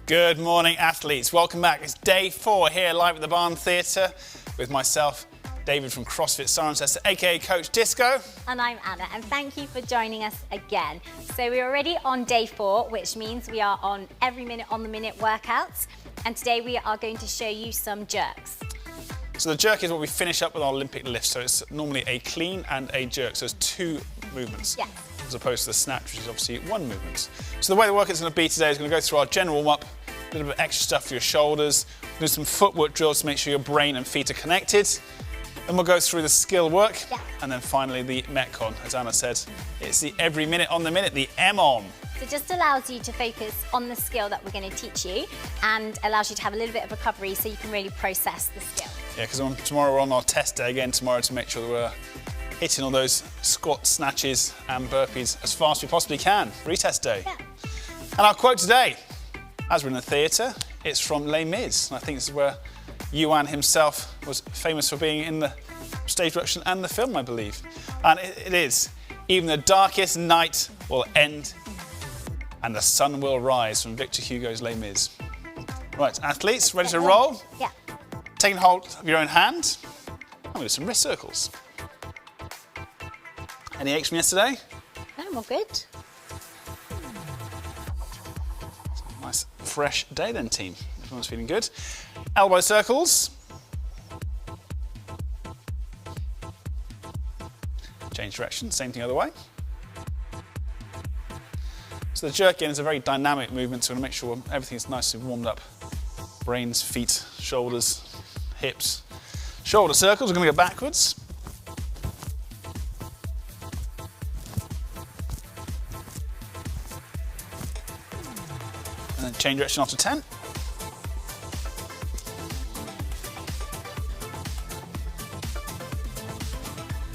Good morning, athletes. Welcome back. It's day 4 here live at the Barn Theatre with myself, David from CrossFit Cirencester, aka Coach Disco. And I'm Anna, and thank you for joining us again. So we're already on day 4, which means we are on every minute on the minute workouts. And today we are going to show you some jerks. So the jerk is what we finish up with our Olympic lift. So it's normally a clean and a jerk. So it's 2 movements. Yes. As opposed to the snatch, which is obviously 1 movement. So the way the workout's going to be today is going to go through our general warm-up, a little bit of extra stuff for your shoulders, do some footwork drills to make sure your brain and feet are connected. Then we'll go through the skill work, and then finally the Metcon. As Anna said, it's the every minute on the minute, the M-on. So it just allows you to focus on the skill that we're going to teach you and allows you to have a little bit of recovery so you can really process the skill. Yeah, because tomorrow we're on our test day again tomorrow to make sure that we're hitting all those squats, snatches and burpees as fast as we possibly can. Retest day. Yeah. And our quote today, as we're in the theatre, it's from Les Mis. And I think this is where Yuan himself was famous for being in the stage production and the film, I believe. And it is, even the darkest night will end and the sun will rise, from Victor Hugo's Les Mis. Right, athletes, ready to roll? Yeah. Taking hold of your own hand. I'm going to do some wrist circles. Any aches from yesterday? No, I'm all good. Nice fresh day then, team. Everyone's feeling good. Elbow circles. Change direction, same thing other way. So the jerk in is a very dynamic movement, so we're going to make sure everything's nicely warmed up. Brains, feet, shoulders, hips. Shoulder circles, we're going to go backwards. And then change direction after 10.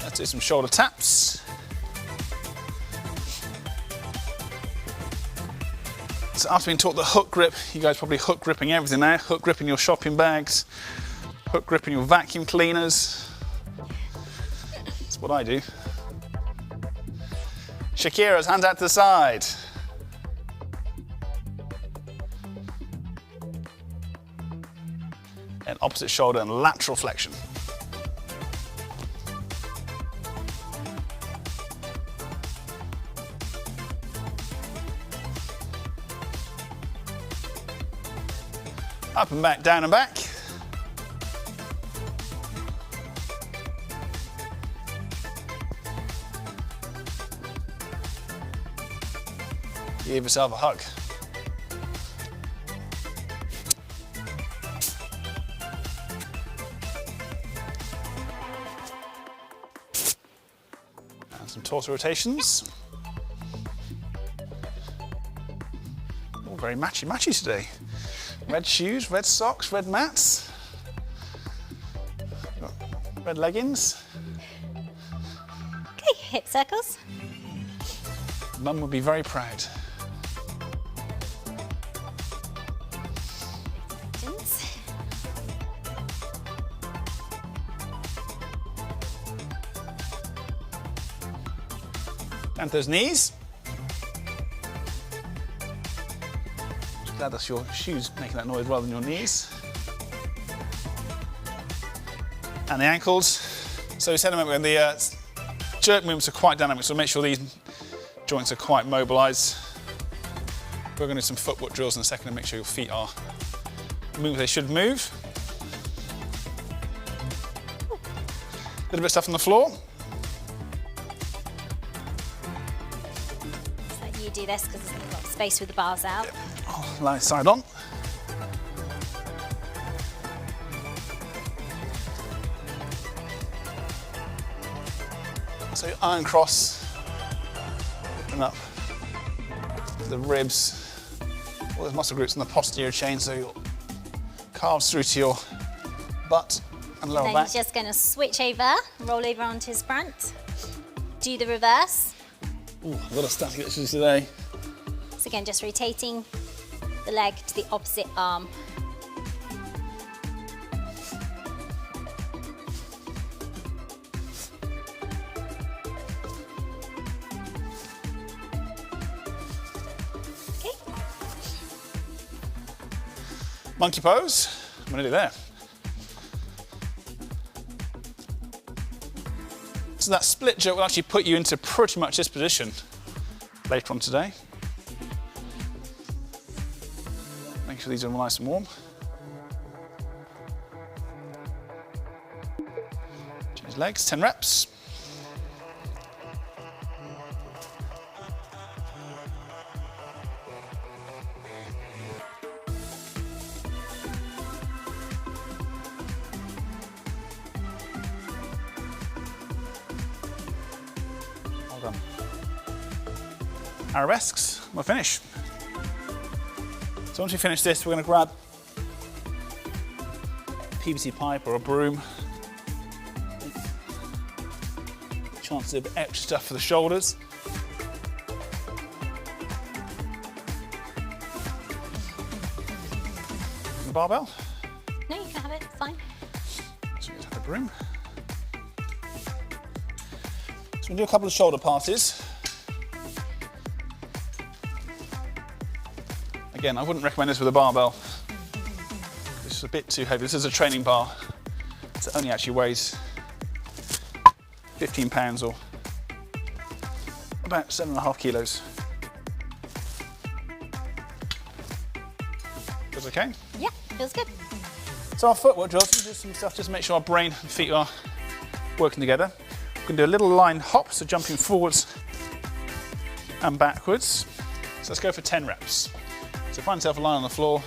Let's do some shoulder taps. So after being taught the hook grip, you guys probably hook gripping everything now. Hook gripping your shopping bags, hook gripping your vacuum cleaners. That's what I do. Shakira's hands out to the side. And opposite shoulder and lateral flexion. Up and back, down and back. Give yourself a hug. And some torso rotations. All very matchy today. Red shoes, red socks, red mats. Red leggings. Okay, hip circles. Mum would be very proud. Down to those knees. Just glad that's your shoes making that noise rather than your knees. And the ankles. So we said a moment when the jerk movements are quite dynamic, so make sure these joints are quite mobilised. We're going to do some footwork drills in a second and make sure your feet are moving as they should move. A little bit of stuff on the floor. So you do this because there's a lot of space with the bars out. Yep. Oh, line side on. So iron cross, open up the ribs, all those muscle groups in the posterior chain, so your calves through to your butt and lower Then back. you're just going to switch over, roll over onto his front, do the reverse. Ooh, a lot of static exercises today. So again, just rotating the leg to the opposite arm. Monkey pose, I'm going to do there. So that split jerk will actually put you into pretty much this position later on today. Make sure these are nice and warm. Change legs, 10 reps. Arabesques, we'll finish. So once we finish this, we're going to grab a PVC pipe or a broom. Chance of extra stuff for the shoulders. The barbell. No, you can have it, it's fine. So we just have a broom. So we'll do a couple of shoulder passes. Again, I wouldn't recommend this with a barbell. This is a bit too heavy. This is a training bar. So it only actually weighs 15 pounds or about 7.5 kilos. Feels okay? Yeah, feels good. So our footwork drills, we do some stuff just to make sure our brain and feet are working together. We can do a little line hop, so jumping forwards and backwards. So let's go for 10 reps. So find yourself a line on the floor,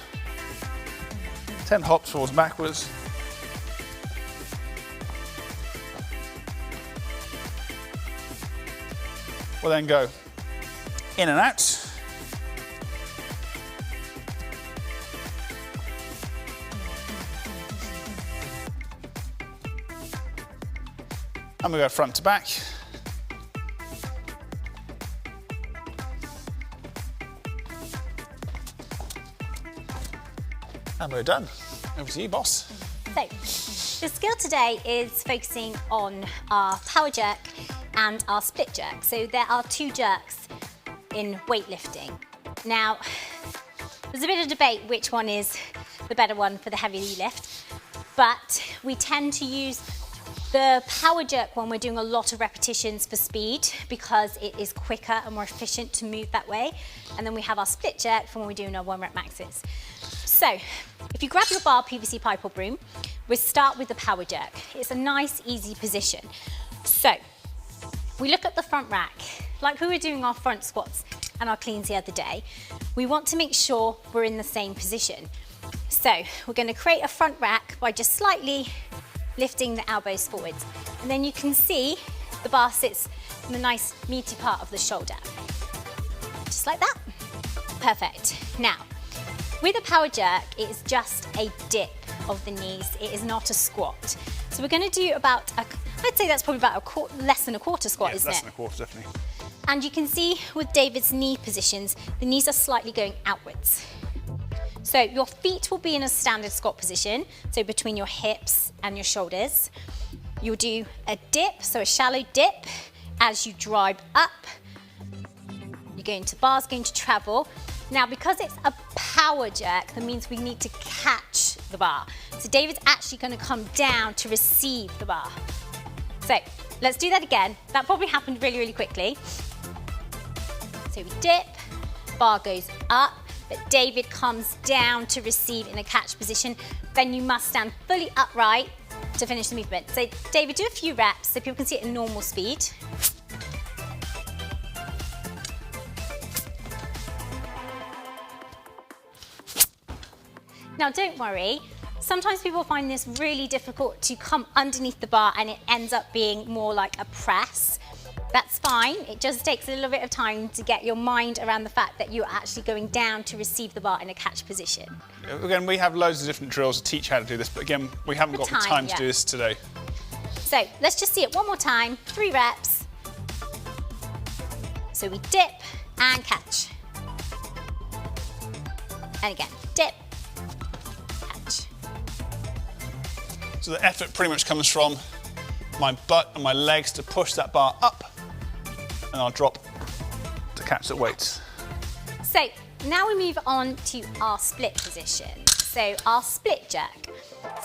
10 hops forwards and backwards. We'll then go in and out. And we go front to back. And we're done. Over to you, boss. So, the skill today is focusing on our power jerk and our split jerk. So there are 2 jerks in weightlifting. Now, there's a bit of debate which one is the better one for the heavy lift, but we tend to use the power jerk when we're doing a lot of repetitions for speed because it is quicker and more efficient to move that way. And then we have our split jerk for when we're doing our 1 rep maxes. So if you grab your bar, PVC pipe or broom, we start with the power jerk. It's a nice, easy position. So we look at the front rack, like we were doing our front squats and our cleans the other day. We want to make sure we're in the same position. So we're going to create a front rack by just slightly lifting the elbows forwards. And then you can see the bar sits in the nice meaty part of the shoulder. Just like that. Perfect. Now, with a power jerk, it is just a dip of the knees. It is not a squat. So we're going to do about, I'd say that's probably about less than a quarter squat, isn't it? Less than a quarter, definitely. And you can see with David's knee positions, the knees are slightly going outwards. So your feet will be in a standard squat position, so between your hips and your shoulders. You'll do a dip, so a shallow dip as you drive up. You're going to bars, going to travel. Now, because it's a power jerk, that means we need to catch the bar. So David's actually going to come down to receive the bar. So let's do that again. That probably happened really, really quickly. So we dip, bar goes up, but David comes down to receive in a catch position. Then you must stand fully upright to finish the movement. So David, do a few reps so people can see it at normal speed. Now don't worry, sometimes people find this really difficult to come underneath the bar and it ends up being more like a press. That's fine, it just takes a little bit of time to get your mind around the fact that you're actually going down to receive the bar in a catch position. Again, we have loads of different drills to teach how to do this, but again, we haven't got the time to do this today. So let's just see it one more time, 3 reps. So we dip and catch. And again, dip, catch. So the effort pretty much comes from my butt and my legs to push that bar up, and I'll drop to catch the weights. So now we move on to our split position. So our split jerk.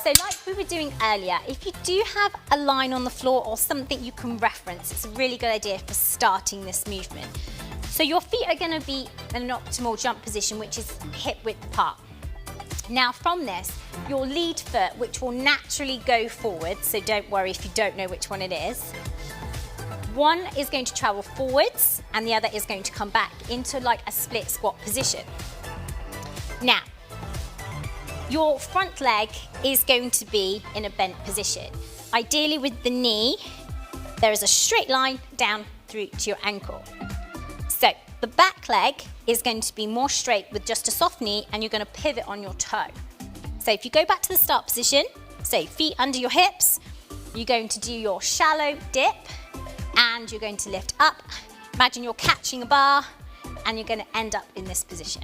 So like we were doing earlier, if you do have a line on the floor or something you can reference, it's a really good idea for starting this movement. So your feet are going to be in an optimal jump position, which is hip width apart. Now from this, your lead foot, which will naturally go forward, so don't worry if you don't know which one it is. One is going to travel forwards and the other is going to come back into like a split squat position. Now, your front leg is going to be in a bent position. Ideally with the knee, there is a straight line down through to your ankle. So the back leg is going to be more straight with just a soft knee and you're going to pivot on your toe. So if you go back to the start position, so feet under your hips, you're going to do your shallow dip and you're going to lift up. Imagine you're catching a bar and you're going to end up in this position.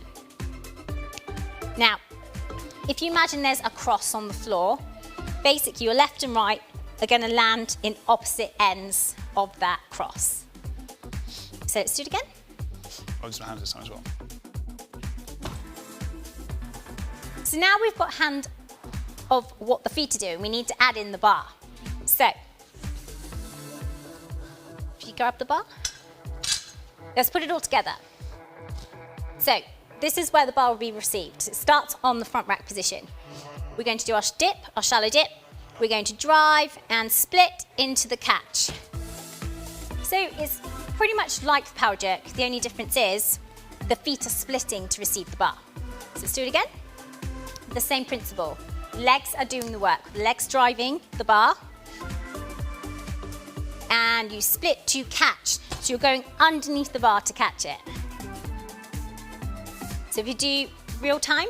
Now, if you imagine there's a cross on the floor, basically your left and right are going to land in opposite ends of that cross. So let's do it again. I'll use my hands this time as well. So now we've got hand of what the feet are doing. We need to add in the bar. So, if you grab the bar, let's put it all together. So, this is where the bar will be received. It starts on the front rack position. We're going to do our dip, our shallow dip. We're going to drive and split into the catch. So it's pretty much like the power jerk. The only difference is the feet are splitting to receive the bar. So let's do it again. The same principle. Legs are doing the work. Legs driving the bar. And you split to catch. So you're going underneath the bar to catch it. So if you do real time,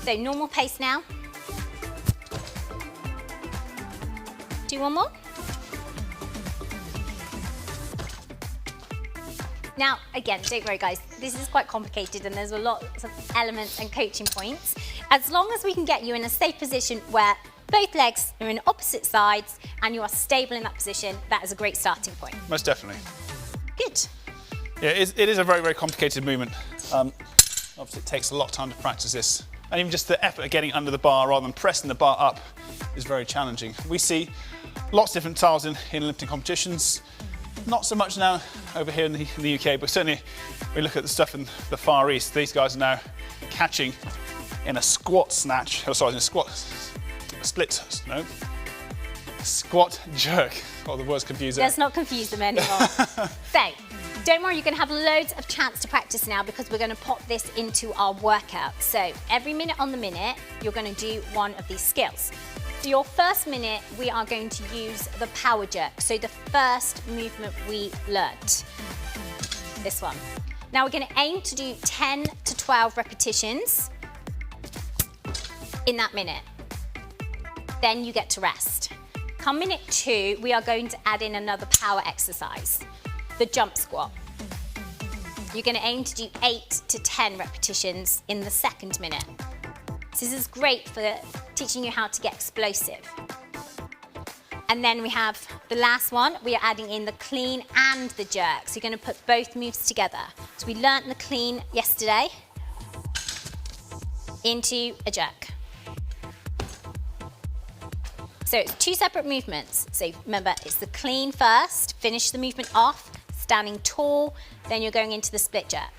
so normal pace now. Do one more. Now, again, don't worry guys, this is quite complicated and there's a lot of elements and coaching points. As long as we can get you in a safe position where both legs are in opposite sides and you are stable in that position, that is a great starting point. Most definitely. Good. Yeah, it is a very, very complicated movement. Obviously, it takes a lot of time to practice this. And even just the effort of getting under the bar rather than pressing the bar up is very challenging. We see lots of different styles in lifting competitions. Not so much now over here in the UK, but certainly we look at the stuff in the Far East. These guys are now catching in a squat snatch. Oh, sorry, in a squat split. No, squat jerk. Oh, the words confuse them. Let's not confuse them anymore. So, don't worry, you're going to have loads of chance to practice now because we're going to pop this into our workout. So, every minute on the minute, you're going to do one of these skills. For your first minute, we are going to use the power jerk. So the first movement we learnt, this one. Now we're going to aim to do 10 to 12 repetitions in that minute. Then you get to rest. Come minute 2, we are going to add in another power exercise, the jump squat. You're going to aim to do 8 to 10 repetitions in the second minute. So this is great for teaching you how to get explosive. And then we have the last one, we are adding in the clean and the jerk. So you're going to put both moves together. So we learnt the clean yesterday into a jerk. So it's 2 separate movements. So remember, it's the clean first, finish the movement off, standing tall, then you're going into the split jerk.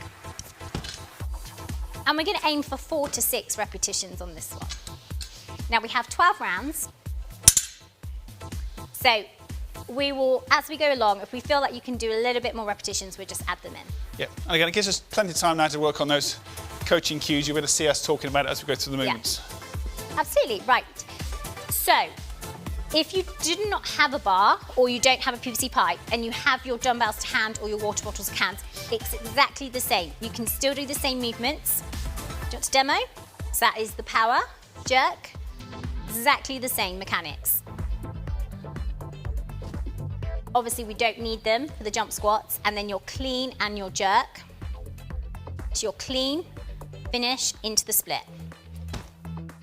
And we're going to aim for 4 to 6 repetitions on this one. Now we have 12 rounds. So we will, as we go along, if we feel like you can do a little bit more repetitions, we'll just add them in. Yeah, and again, it gives us plenty of time now to work on those coaching cues. You're going to see us talking about it as we go through the movements. Yeah. Absolutely, right. So, if you do not have a bar or you don't have a PVC pipe and you have your dumbbells to hand or your water bottles to hand, it's exactly the same. You can still do the same movements. Do you want to demo? So that is the power, jerk, exactly the same mechanics. Obviously we don't need them for the jump squats, and then your clean and your jerk. So your clean, finish into the split.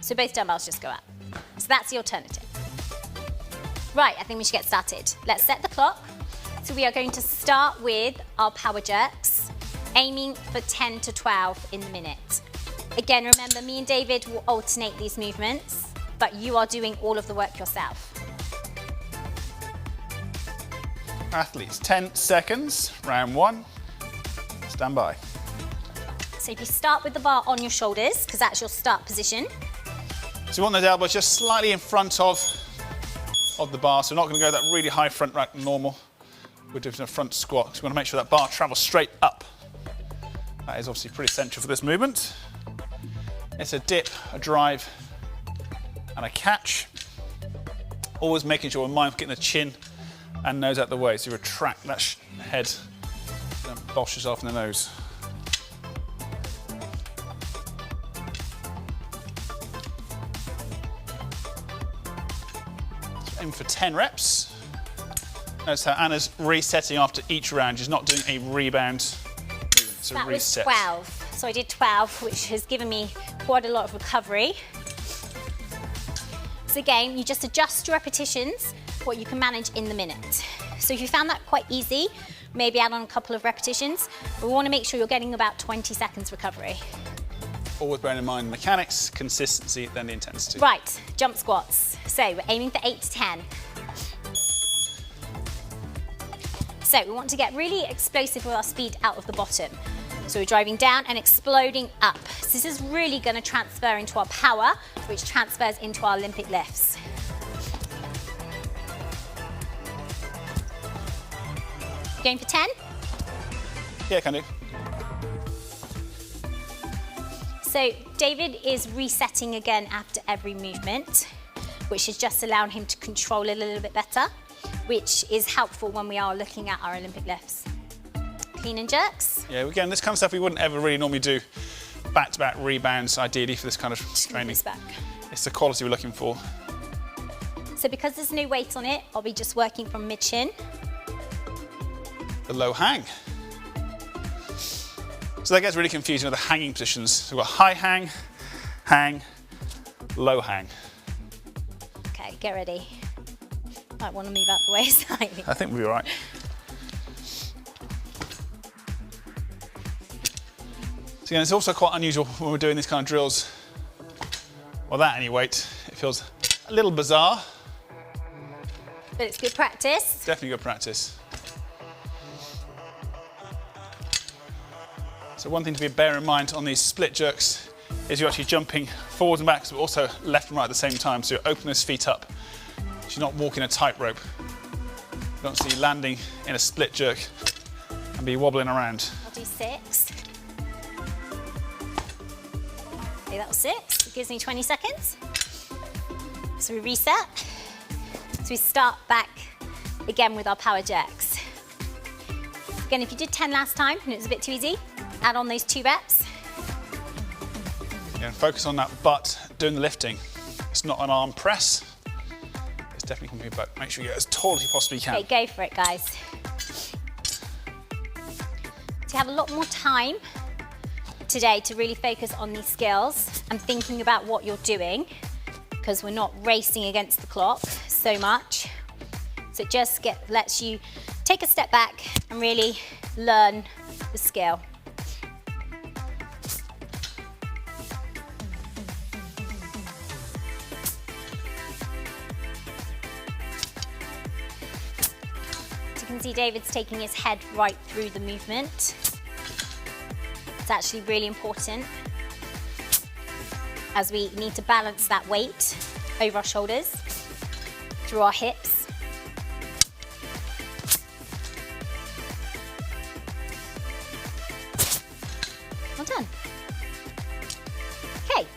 So both dumbbells just go up. So that's the alternative. Right, I think we should get started. Let's set the clock. So we are going to start with our power jerks, aiming for 10 to 12 in the minute. Again, remember, me and David will alternate these movements, but you are doing all of the work yourself. Athletes, 10 seconds, round 1, stand by. So if you start with the bar on your shoulders, because that's your start position. So you want those elbows just slightly in front of the bar, so we're not going to go that really high front rack normal. We're doing a front squat, so we want to make sure that bar travels straight up. That is obviously pretty essential for this movement. It's a dip, a drive, and a catch. Always making sure we're mindful of getting the chin and nose out the way, so you retract that head and bosh yourself in the nose. Aim for 10 reps. Notice how Anna's resetting after each round. She's not doing a rebound movement, it's a reset. Was 12. So I did 12, which has given me quite a lot of recovery. So again, you just adjust your repetitions, what you can manage in the minute. So if you found that quite easy, maybe add on a couple of repetitions. But we want to make sure you're getting about 20 seconds recovery. Always bearing in mind consistency, consistency, then the intensity. Right, jump squats. So we're aiming for 8 to 10. So we want to get really explosive with our speed out of the bottom. So we're driving down and exploding up. So this is really going to transfer into our power, which transfers into our Olympic lifts. Going for 10? Yeah, can do. So David is resetting again after every movement, which is just allowing him to control it a little bit better, which is helpful when we are looking at our Olympic lifts. Clean and jerks. Yeah, again, this kind of stuff we wouldn't ever really normally do. Back-to-back rebounds, ideally, for this kind of training. It's the quality we're looking for. So because there's no weight on it, I'll be just working from mid-shin. The low hang. So that gets really confusing with the hanging positions. So we've got high hang, hang, low hang. get ready. Might want to move out the way slightly. I think we'll be all right. So again, it's also quite unusual when we're doing these kind of drills, without any weight. It feels a little bizarre. But it's good practice. Definitely good practice. So one thing to bear in mind on these split jerks is you're actually jumping forwards and backwards, but also left and right at the same time. So you open those feet up. So you're not walking a tightrope. You don't see you landing in a split jerk and be wobbling around. I'll do 6. Okay, that was 6. It gives me 20 seconds. So we reset. So we start back again with our power jerks. Again, if you did 10 last time and it was a bit too easy, add on those 2 reps. Yeah, focus on that butt doing the lifting. It's not an arm press. It's definitely going to be back. Make sure you get as tall as you possibly can. Okay, go for it, guys. So you have a lot more time today to really focus on these skills and thinking about what you're doing, because we're not racing against the clock so much. So it just lets you take a step back and really learn the skill. So you can see David's taking his head right through the movement. It's actually really important as we need to balance that weight over our shoulders, through our hips. Well done. Okay,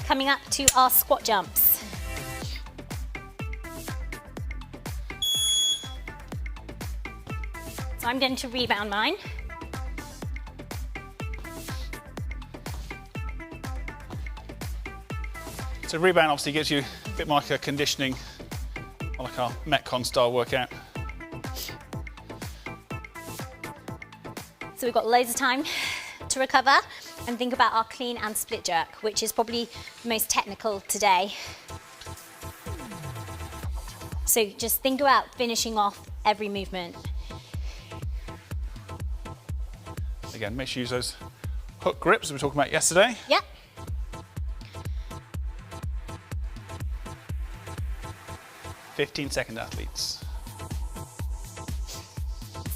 coming up to our squat jumps. So I'm going to rebound mine. So rebound obviously gives you a bit more like a conditioning, like our Metcon style workout. So we've got loads of time to recover and think about our clean and split jerk, which is probably the most technical today. So just think about finishing off every movement. Again, make sure you use those hook grips we were talking about yesterday. Yep. "15-second athletes."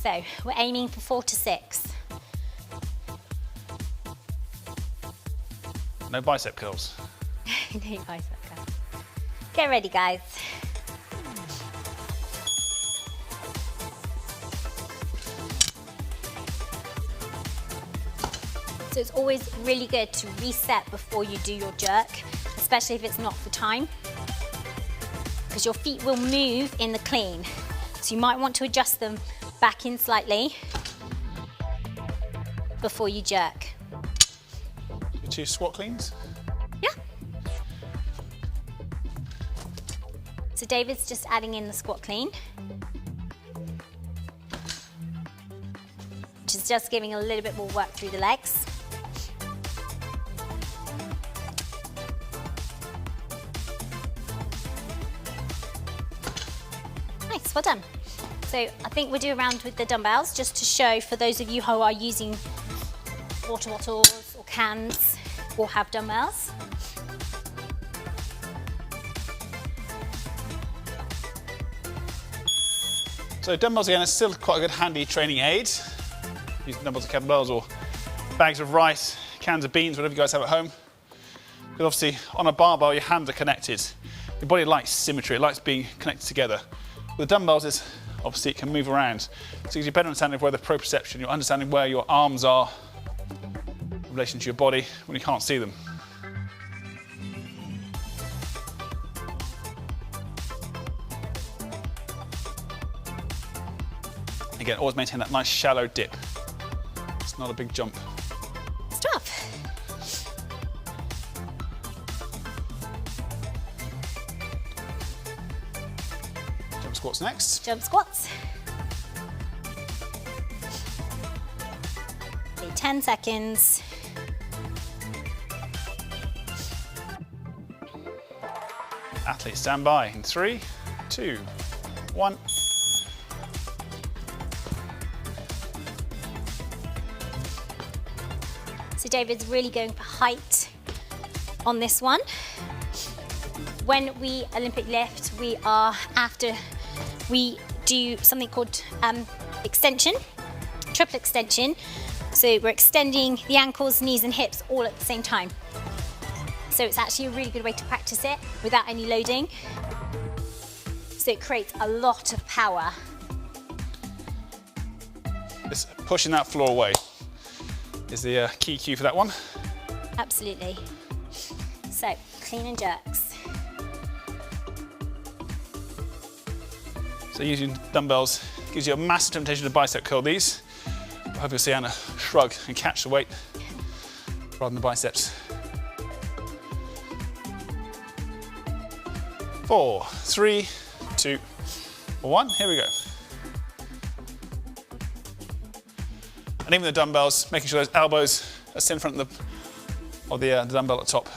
So we're aiming for 4 to 6. No bicep curls. No bicep curl. Get ready, guys. So it's always really good to reset before you do your jerk, especially if it's not for time, because your feet will move in the clean. So you might want to adjust them back in slightly before you jerk. Your 2 squat cleans. Yeah. So David's just adding in the squat clean, which is just giving a little bit more work through the legs. Nice, well done. So I think we'll do a round with the dumbbells just to show for those of you who are using water bottles or cans or have dumbbells. So dumbbells again is still quite a good handy training aid. Using dumbbells or kettlebells or bags of rice, cans of beans, whatever you guys have at home. Because obviously on a barbell your hands are connected. Your body likes symmetry, it likes being connected together. With the dumbbells is obviously it can move around. So it gives you a better understanding of where the proprioception, you're understanding where your arms are in relation to your body when you can't see them. Again, always maintain that nice shallow dip. It's not a big jump. Stop. Jump squats next. Jump squats. Okay, 10 seconds. Athletes, stand by in 3, 2, 1. So David's really going for height on this one. When we Olympic lift, after we do something called extension, triple extension. So we're extending the ankles, knees and hips all at the same time. So it's actually a really good way to practice it without any loading. So it creates a lot of power. It's pushing that floor away is the key cue for that one. Absolutely. So clean and jerks. So using dumbbells gives you a massive temptation to bicep curl these. I hope you'll see Anna shrug and catch the weight rather than the biceps. 4, 3, 2, 1. Here we go. And even the dumbbells, making sure those elbows are still in front of the dumbbell at the top.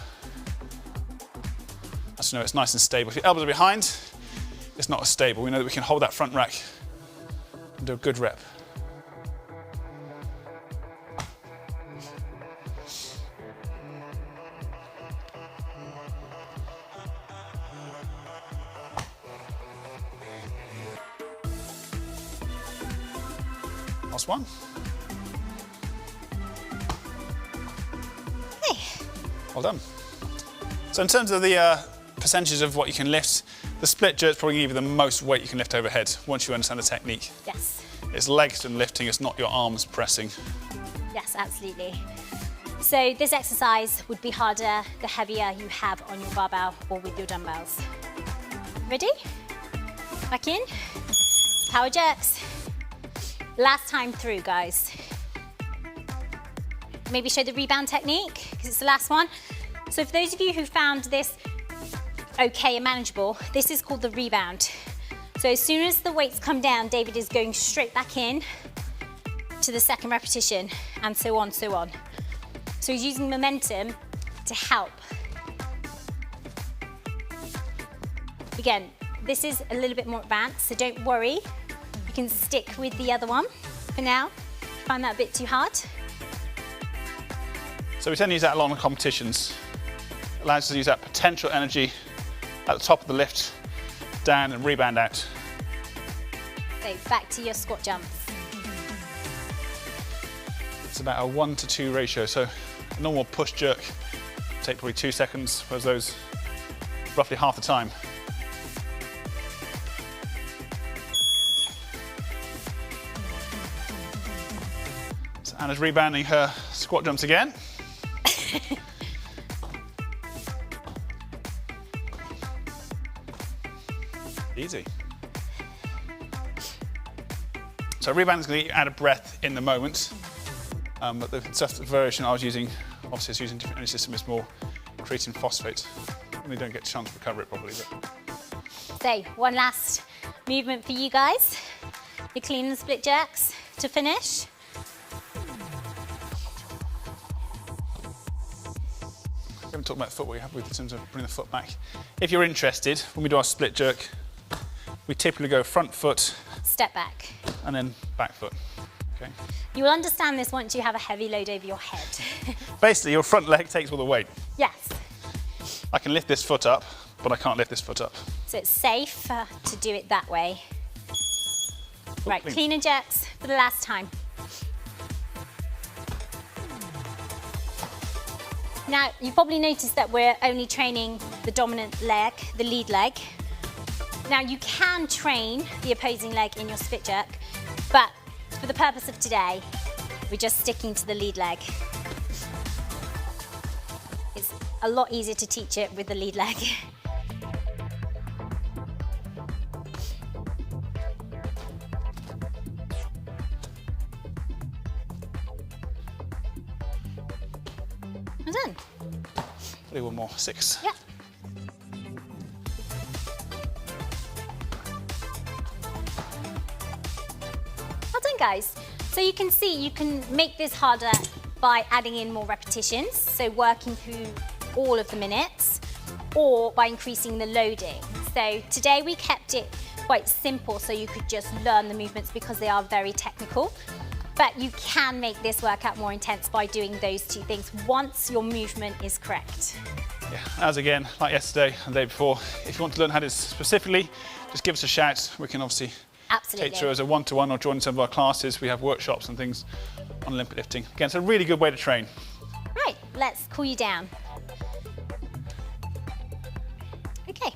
That's to know it's nice and stable. If your elbows are behind, it's not as stable. We know that we can hold that front rack and do a good rep. Last one. Hey. Well done. So in terms of the percentages of what you can lift, the split jerk is probably going to give you the most weight you can lift overhead once you understand the technique. Yes. It's legs and lifting, it's not your arms pressing. Yes, absolutely. So this exercise would be harder the heavier you have on your barbell or with your dumbbells. Ready? Back in. Power jerks. Last time through, guys. Maybe show the rebound technique, because it's the last one. So for those of you who found this okay and manageable, this is called the rebound. So as soon as the weights come down, David is going straight back in to the second repetition, and so on, so on. So he's using momentum to help. Again, this is a little bit more advanced, so don't worry. You can stick with the other one for now. Find that a bit too hard. So we tend to use that a lot in competitions. It allows us to use that potential energy at the top of the lift, down and rebound out. So back to your squat jumps. It's about a 1 to 2 ratio, so a normal push jerk take probably 2 seconds, whereas those roughly half the time. So Anna's rebounding her squat jumps again. Easy. So rebound is going to get you out of breath in the moment, but the stuff, the variation I was using, obviously it's using different energy system, is more creatine phosphate. And they don't get a chance to recover it properly. But. So one last movement for you guys. Your clean and split jerks to finish. We haven't talked about the foot, what we have with in terms of bringing the foot back. If you're interested, when we do our split jerk, we typically go front foot, step back, and then back foot. Okay. You will understand this once you have a heavy load over your head. Basically, your front leg takes all the weight. Yes. I can lift this foot up, but I can't lift this foot up. So it's safe to do it that way. Right, clean. Clean and jerks for the last time. Now, you probably noticed that we're only training the dominant leg, the lead leg. Now, you can train the opposing leg in your split jerk, but for the purpose of today, we're just sticking to the lead leg. It's a lot easier to teach it with the lead leg. Well done. Probably one more, 6. Yeah. Well done, guys. So you can see you can make this harder by adding in more repetitions, so working through all of the minutes. or by increasing the loading. So today we kept it quite simple so you could just learn the movements because they are very technical. But you can make this workout more intense by doing those two things once your movement is correct. Yeah, as again, like yesterday and the day before, if you want to learn how to do this specifically, just give us a shout. We can obviously take through as a one-to-one or join some of our classes. We have workshops and things on Olympic lifting. Again, it's a really good way to train. Right, let's cool you down. Okay.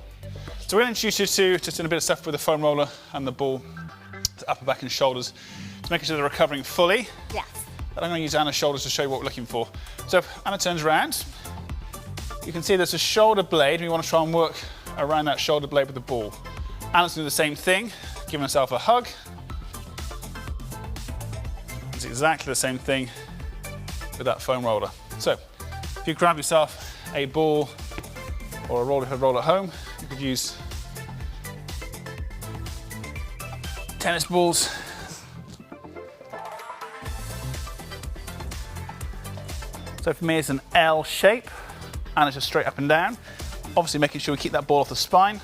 So we're going to introduce you to just doing a bit of stuff with the foam roller and the ball, the upper back and shoulders, to making sure they're recovering fully. Yes. And I'm going to use Anna's shoulders to show you what we're looking for. So if Anna turns around, you can see there's a shoulder blade. We want to try and work around that shoulder blade with the ball. Anna's doing the same thing, giving herself a hug. It's exactly the same thing with that foam roller. So if you grab yourself a ball or a roll at home, you could use tennis balls. So for me it's an L shape and it's just straight up and down. Obviously making sure we keep that ball off the spine.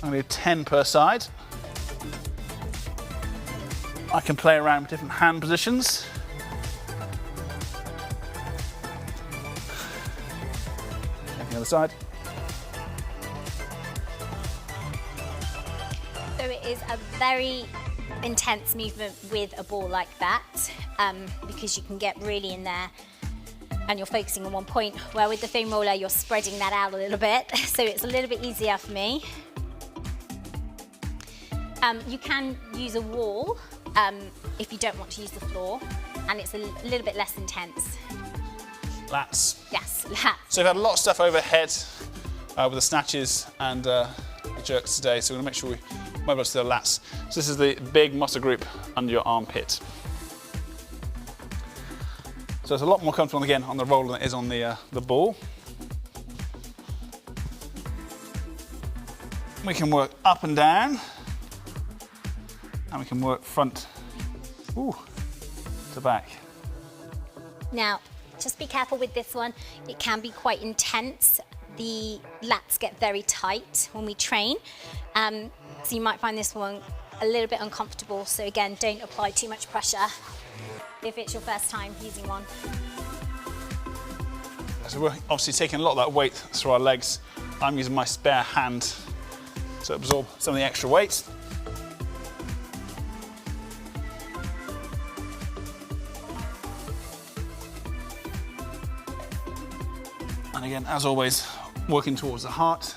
I'm going to do 10 per side. I can play around with different hand positions. And the other side. So it is a very intense movement with a ball like that because you can get really in there and you're focusing on one point, where with the foam roller you're spreading that out a little bit, so it's a little bit easier for me. You can use a wall if you don't want to use the floor, and it's a little bit less intense. Lats. Yes, lats. So we've had a lot of stuff overhead with the snatches and the jerks today, so we're going to make sure we mobilise the lats. So this is the big muscle group under your armpit. So it's a lot more comfortable again on the roller than it is on the ball. We can work up and down, and we can work front to back. Now, just be careful with this one. It can be quite intense. The lats get very tight when we train. So you might find this one a little bit uncomfortable. So again, don't apply too much pressure if it's your first time using one. So we're obviously taking a lot of that weight through our legs. I'm using my spare hand to absorb some of the extra weight. And again, as always, working towards the heart.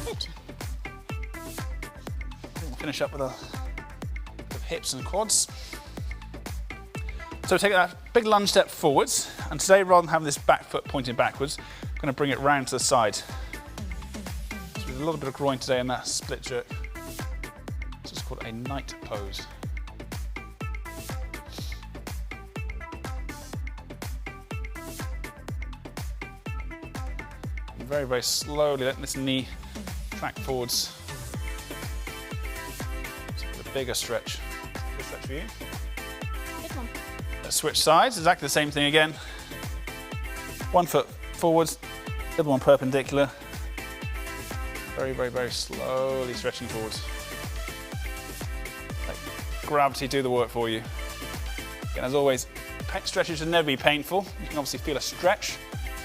Good. We'll finish up with the hips and quads. So take that big lunge step forwards, and today rather than having this back foot pointing backwards, I'm going to bring it round to the side. So there's a little bit of groin today in that split jerk. It's called a knight pose. And very, very slowly letting this knee track forwards. Just a bigger stretch. Good stretch for you. Good one. Let's switch sides, exactly the same thing again. One foot forwards, the other one perpendicular. Very, very, very slowly stretching forwards. Let gravity do the work for you. Again, as always, stretches should never be painful. You can obviously feel a stretch,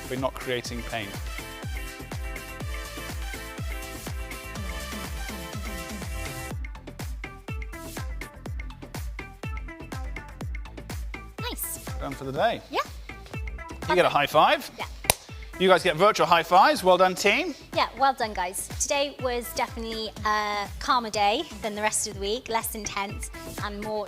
but you're not creating pain. Nice. Done for the day. Yeah. You get a high five. Yeah. You guys get virtual high fives. Well done, team. Yeah, well done, guys. Today was definitely a calmer day than the rest of the week, less intense and more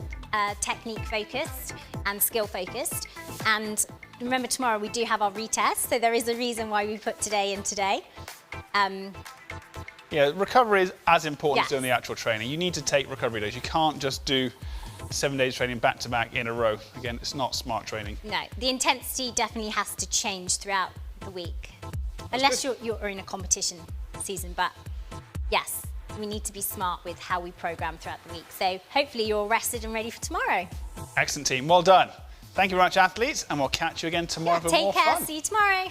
technique focused and skill focused. And remember, tomorrow we do have our retest, so there is a reason why we put today in today. Yeah, recovery is as important Yes. as doing the actual training. You need to take recovery days. You can't just do 7 days training back to back in a row. Again, it's not smart training. No, the intensity definitely has to change throughout the week, unless you're in a competition season. But yes, We need to be smart with how we program throughout the week. So hopefully you're rested and ready for tomorrow. Excellent team, well done. Thank you very much, athletes, and we'll catch you again tomorrow for more Take care, fun. see you tomorrow.